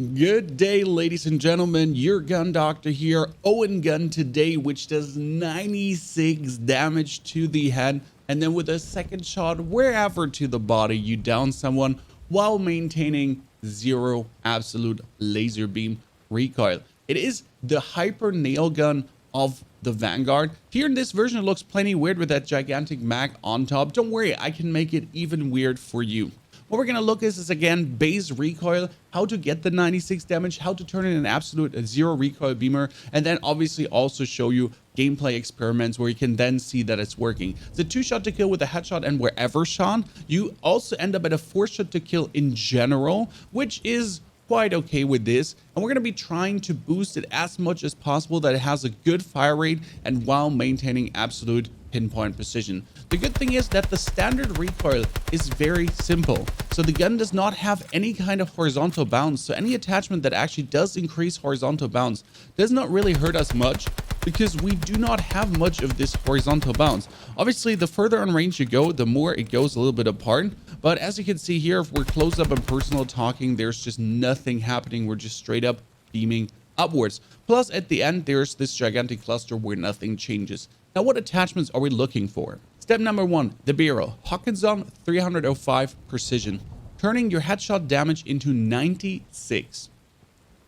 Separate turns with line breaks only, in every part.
Good day, ladies and gentlemen. Your gun doctor here, Owen gun today, which does 96 damage to the head, and then with a second shot wherever to the body, you down someone while maintaining 0 absolute laser beam recoil. It is the hyper nail gun of the Vanguard. Here in this version, it looks plenty weird with that gigantic mag on top. Don't worry, I can make it even weird for you. What we're going to look at is again, base recoil, how to get the 96 damage, how to turn in an absolute 0 recoil beamer, and then obviously also show you gameplay experiments where you can then see that it's working. It's a 2-shot to kill with a headshot and wherever shot. You also end up at a 4-shot to kill in general, which is quite okay with this, and we're going to be trying to boost it as much as possible that it has a good fire rate and while maintaining absolute pinpoint precision. The good thing is that the standard recoil is very simple. So the gun does not have any kind of horizontal bounce. So any attachment that actually does increase horizontal bounce does not really hurt us much because we do not have much of this horizontal bounce. Obviously, the further on range you go, the more it goes a little bit apart. But as you can see here, if we're close up and personal talking, there's just nothing happening. We're just straight up beaming upwards. Plus, at the end, there's this gigantic cluster where nothing changes. Now, what attachments are we looking for? Step number 1, the barrel. Hawkinson 305 precision, turning your headshot damage into 96.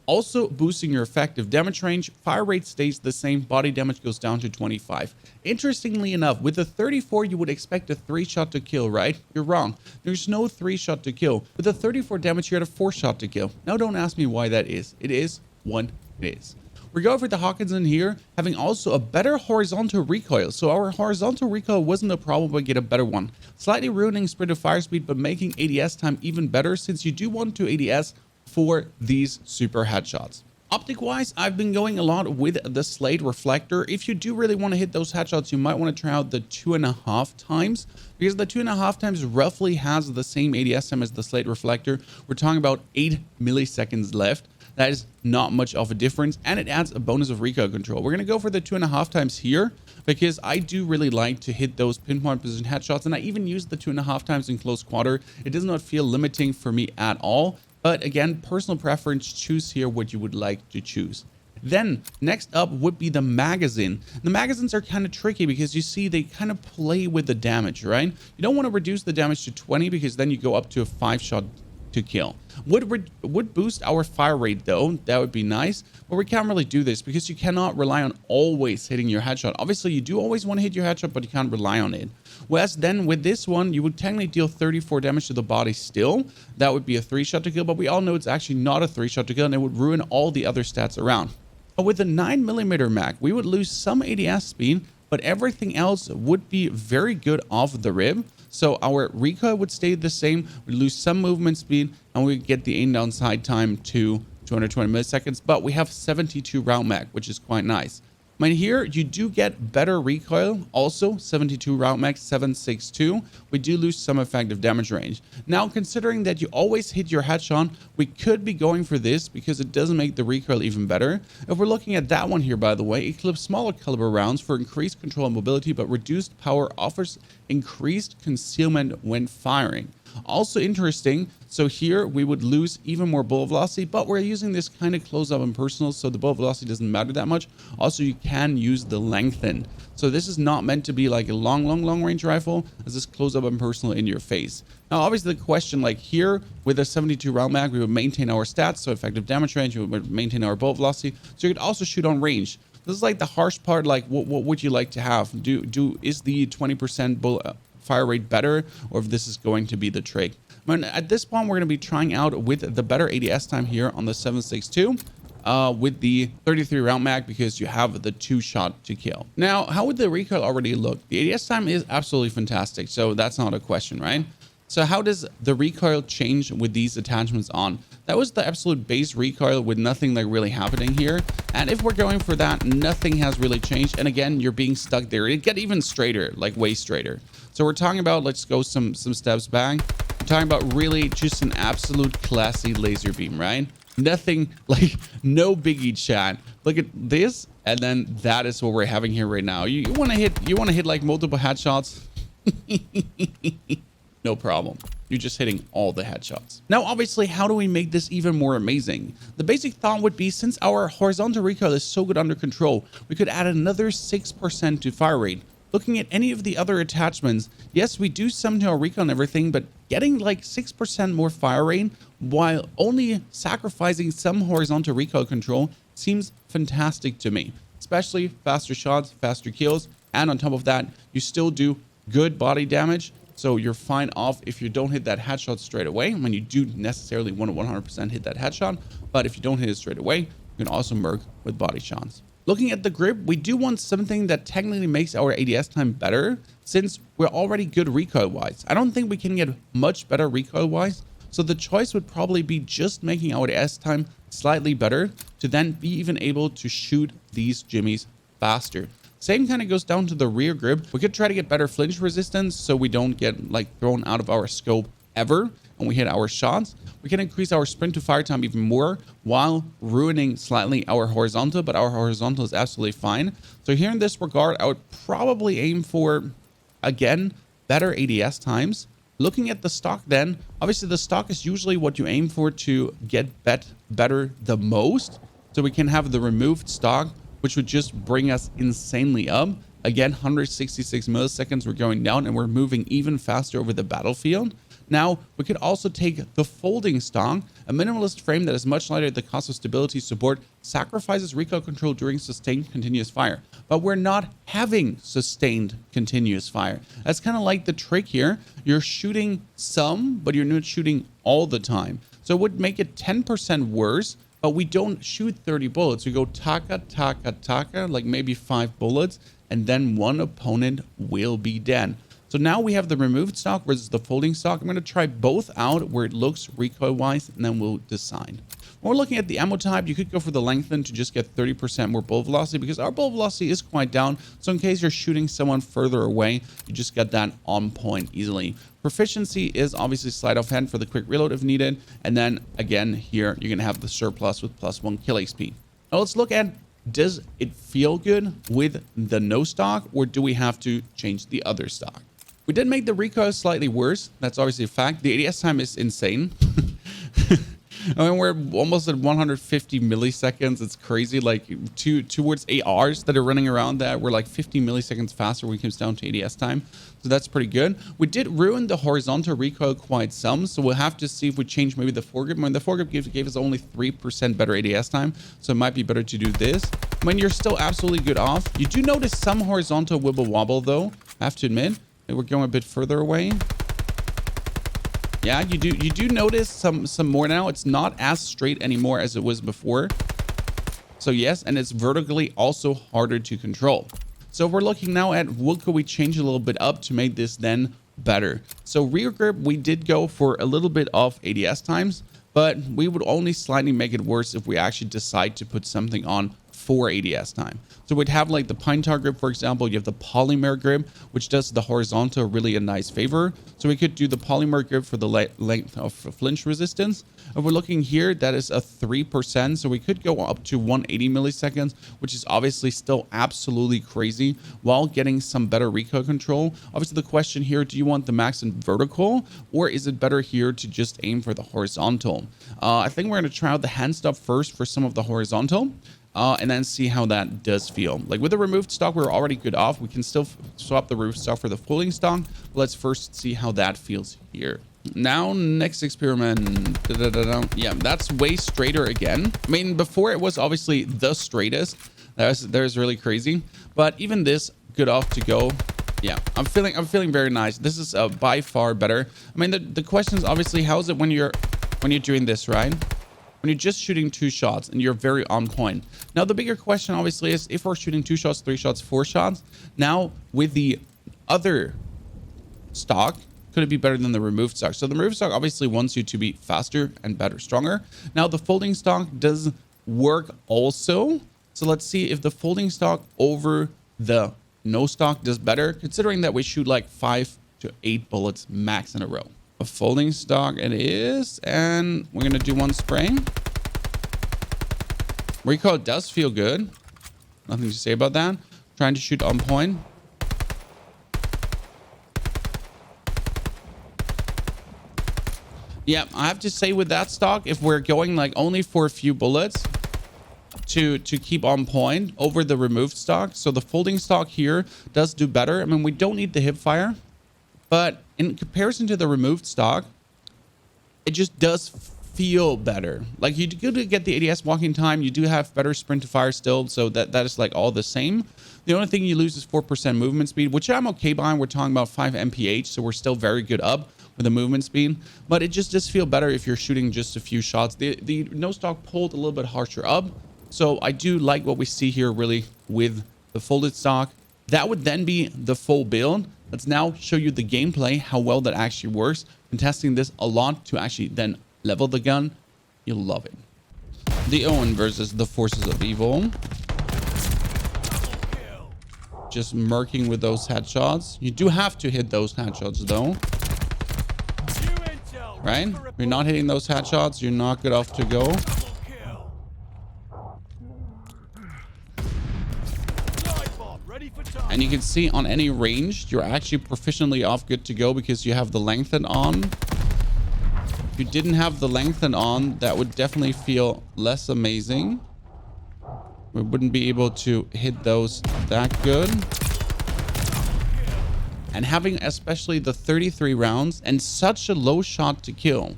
Also boosting your effective damage range, fire rate stays the same, body damage goes down to 25. Interestingly enough, with the 34, you would expect a 3-shot to kill, right? You're wrong. There's no 3-shot to kill. With the 34 damage, you're at a 4-shot to kill. Now, don't ask me why that is. It is what it is. We're going for the Hawkinson here, having also a better horizontal recoil. So our horizontal recoil wasn't a problem, but get a better one. Slightly ruining sprint to fire speed, but making ADS time even better since you do want to ADS for these super headshots. Optic wise, I've been going a lot with the Slate reflector. If you do really want to hit those headshots, you might want to try out the 2.5 times because the 2.5 times roughly has the same ADS time as the Slate reflector. We're talking about 8 milliseconds left. That is not much of a difference, and it adds a bonus of recoil control. We're going to go for the 2.5 times here because I do really like to hit those pinpoint precision headshots, and I even use the 2.5 times in close quarter. It does not feel limiting for me at all, but again, personal preference, choose here what you would like to choose. Then next up would be the Magazin. The Magazines are kind of tricky because you see they kind of play with the damage, right? You don't want to reduce the damage to 20 because then you go up to a 5-shot to kill. Would boost our fire rate though. That would be nice, but we can't really do this because you cannot rely on always hitting your headshot. Obviously, you do always want to hit your headshot, but you can't rely on it. Whereas then with this one, you would technically deal 34 damage to the body still. That would be a 3-shot to kill, but we all know it's actually not a 3-shot to kill, and it would ruin all the other stats around. But with the 9mm mag, we would lose some ADS speed, but everything else would be very good off the rib. So our recoil would stay the same, we lose some movement speed, and we get the aim down side time to 220 milliseconds, but we have 72 round mag, which is quite nice. I mean, here you do get better recoil, also 72 round mag, 762. We do lose some effective damage range. Now, considering that you always hit your headshot, we could be going for this because it doesn't make the recoil even better. If we're looking at that one here, by the way, it clips smaller caliber rounds for increased control and mobility, but reduced power offers increased concealment when firing. Also interesting, so here we would lose even more bullet velocity, but we're using this kind of close up and personal, so the bullet velocity doesn't matter that much. Also, you can use the lengthen. So this is not meant to be like a long range rifle, as this close up and personal in your face. Now, obviously the question, like here with a 72 round mag, we would maintain our stats, so effective damage range, we would maintain our bullet velocity. So you could also shoot on range. This is like the harsh part, like what would you like to have? Is the 20% bullet fire rate better, or if this is going to be the trick? I mean, at this point, we're going to be trying out with the better ADS time here on the 762 with the 33 round mag because you have the 2-shot to kill. Now, how would the recoil already look? The ADS time is absolutely fantastic, so that's not a question, right? So how does the recoil change with these attachments on? That was the absolute base recoil with nothing like really happening here. And if we're going for that, nothing has really changed. And again, you're being stuck there. It get even straighter, like way straighter. So we're talking about, let's go some steps back. We're talking about really just an absolute classy laser beam, right? Nothing, like no biggie, chat. Look at this, and then that is what we're having here right now. You want to hit like multiple headshots. No problem. you're just hitting all the headshots. Now, obviously, how do we make this even more amazing? The basic thought would be, since our horizontal recoil is so good under control, we could add another 6% to fire rate. Looking at any of the other attachments, yes, we do some to our recoil and everything, but getting like 6% more fire rate while only sacrificing some horizontal recoil control seems fantastic to me. Especially faster shots, faster kills, and on top of that, you still do good body damage. So you're fine off if you don't hit that headshot straight away. When you do necessarily want to 100% hit that headshot, but if you don't hit it straight away, you can also merc with body shots. Looking at the grip, we do want something that technically makes our ADS time better, since we're already good recoil-wise. I don't think we can get much better recoil-wise, so the choice would probably be just making our ADS time slightly better to then be even able to shoot these jimmies faster. Same kind of goes down to the rear grip. We could try to get better flinch resistance so we don't get like thrown out of our scope ever when we hit our shots. We can increase our sprint to fire time even more while ruining slightly our horizontal, but our horizontal is absolutely fine. So here in this regard, I would probably aim for, again, better ADS times. Looking at the stock then, obviously the stock is usually what you aim for to get better the most. So we can have the removed stock, which would just bring us insanely up. Again, 166 milliseconds, we're going down and we're moving even faster over the battlefield. Now, we could also take the folding stock, a minimalist frame that is much lighter at the cost of stability support, sacrifices recoil control during sustained continuous fire. But we're not having sustained continuous fire. That's kind of like the trick here. You're shooting some, but you're not shooting all the time. So it would make it 10% worse, but we don't shoot 30 bullets. We go taka, taka, taka, like maybe 5 bullets, and then one opponent will be dead. So now we have the removed stock versus the folding stock. I'm going to try both out where it looks recoil-wise, and then we'll decide. When we're looking at the ammo type, you could go for the lengthen to just get 30% more bullet velocity, because our bullet velocity is quite down. So in case you're shooting someone further away, you just get that on point easily. Proficiency is obviously sleight of hand for the quick reload if needed. And then again, here you're going to have the surplus with +1 kill XP. Now let's look at, does it feel good with the no stock, or do we have to change the other stock? We did make the recoil slightly worse. That's obviously a fact. The ADS time is insane. I mean, we're almost at 150 milliseconds. It's crazy. Like towards ARs that are running around that, we're like 50 milliseconds faster when it comes down to ADS time. So that's pretty good. We did ruin the horizontal recoil quite some. So we'll have to see if we change maybe the foregrip. I mean, the foregrip gave us only 3% better ADS time. So it might be better to do this. I mean, you're still absolutely good off. You do notice some horizontal wibble wobble though, I have to admit. We're going a bit further away. Yeah, you do notice some more now. It's not as straight anymore as it was before. So yes, and it's vertically also harder to control. So we're looking now at what could we change a little bit up to make this then better. So rear grip, we did go for a little bit of ADS times, but we would only slightly make it worse if we actually decide to put something on for ADS time. So we'd have like the pine tar grip, for example. You have the polymer grip, which does the horizontal really a nice favor. So we could do the polymer grip for the length of flinch resistance. And we're looking here, that is a 3%. So we could go up to 180 milliseconds, which is obviously still absolutely crazy while getting some better recoil control. Obviously the question here, do you want the max in vertical, or is it better here to just aim for the horizontal? I think we're going to try out the hand stop first for some of the horizontal. And then see how that does feel. Like with the removed stock, we're already good off. We can still swap the removed stock for the folding stock. Let's first see how that feels here. Now, next experiment. Yeah, that's way straighter again. I mean, before it was obviously the straightest. There's really crazy. But even this, good off to go. Yeah, I'm feeling very nice. This is by far better. I mean, the question is obviously, how is it when you're doing this, right? When you're just shooting 2 shots and you're very on point. Now, the bigger question obviously is if we're shooting 2 shots, 3 shots, 4 shots, now with the other stock, could it be better than the removed stock? So the removed stock obviously wants you to be faster and better, stronger. Now the folding stock does work also. So let's see if the folding stock over the no stock does better, considering that we shoot like 5 to 8 bullets max in a row. A folding stock it is, and we're gonna do 1 spray. Recoil does feel good. Nothing to say about that. Trying to shoot on point. Yeah, I have to say with that stock, if we're going like only for a few bullets to keep on point over the removed stock. So the folding stock here does do better. I mean, we don't need the hip fire, but in comparison to the removed stock, it just does feel better. Like you do get the ADS walking time. You do have better sprint to fire still. So that is like all the same. The only thing you lose is 4% movement speed, which I'm okay buying. We're talking about 5 mph. So we're still very good up with the movement speed, but it just does feel better if you're shooting just a few shots. The no stock pulled a little bit harsher up. So I do like what we see here really with the folded stock. That would then be the full build. Let's now show you the gameplay, how well that actually works. Been testing this a lot to actually then level the gun. You'll love it. The Owen versus the Forces of Evil. Just murking with those headshots. You do have to hit those headshots though. Right? If you're not hitting those headshots, you're not good off to go. And you can see on any range, you're actually proficiently off good to go because you have the lengthen on. If you didn't have the lengthen on, that would definitely feel less amazing. We wouldn't be able to hit those that good. And having especially the 33 rounds and such a low shot to kill,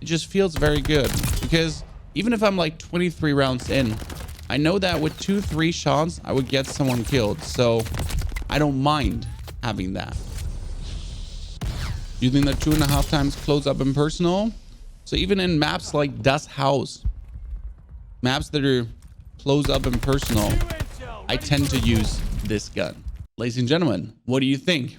it just feels very good. Because even if I'm like 23 rounds in, I know that with 2-3 shots, I would get someone killed. So I don't mind having that. Using the 2.5 times close up and personal. So even in maps like Das Haus, maps that are close up and personal, I tend to use this gun. Ladies and gentlemen, what do you think?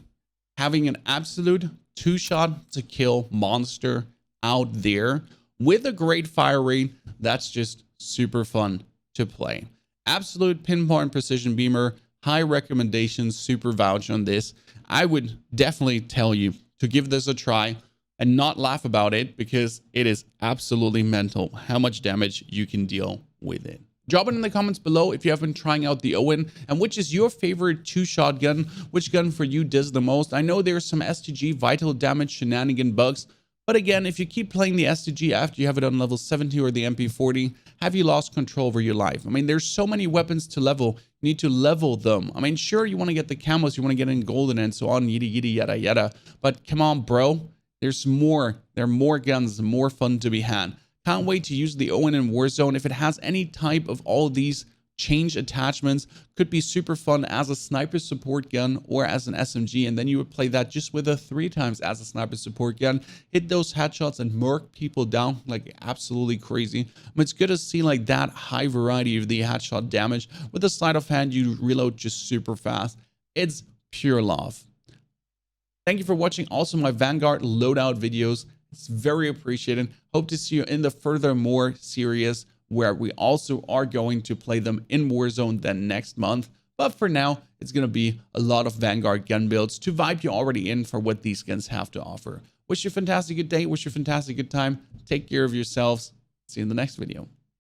Having an absolute 2-shot to kill monster out there with a great fire rate, that's just super fun to play. Absolute pinpoint precision beamer, high recommendations, super vouch on this. I would definitely tell you to give this a try and not laugh about it because it is absolutely mental how much damage you can deal with it. Drop it in the comments below if you have been trying out the Owen and which is your favorite 2-shot gun. Which gun for you does the most? I know there's some STG vital damage shenanigan bugs, but again, if you keep playing the STG after you have it on level 70 or the MP40, have you lost control over your life? I mean, there's so many weapons to level. You need to level them. I mean, sure, you want to get the camos, you want to get in golden and so on, yada yada. But come on, bro. There's more. There are more guns, more fun to be had. Can't wait to use the Owen in Warzone. If it has any type of all these change attachments, could be super fun as a sniper support gun or as an SMG, and then you would play that just with a 3 times as a sniper support gun, hit those headshots and murk people down like absolutely crazy. I mean, it's good to see like that high variety of the headshot damage. With the sleight of hand, you reload just super fast. It's pure love. Thank you for watching also my Vanguard loadout videos. It's very appreciated. Hope to see you in the furthermore series where we also are going to play them in Warzone then next month. But for now, it's going to be a lot of Vanguard gun builds to vibe you already in for what these guns have to offer. Wish you a fantastic good day. Wish you a fantastic good time. Take care of yourselves. See you in the next video.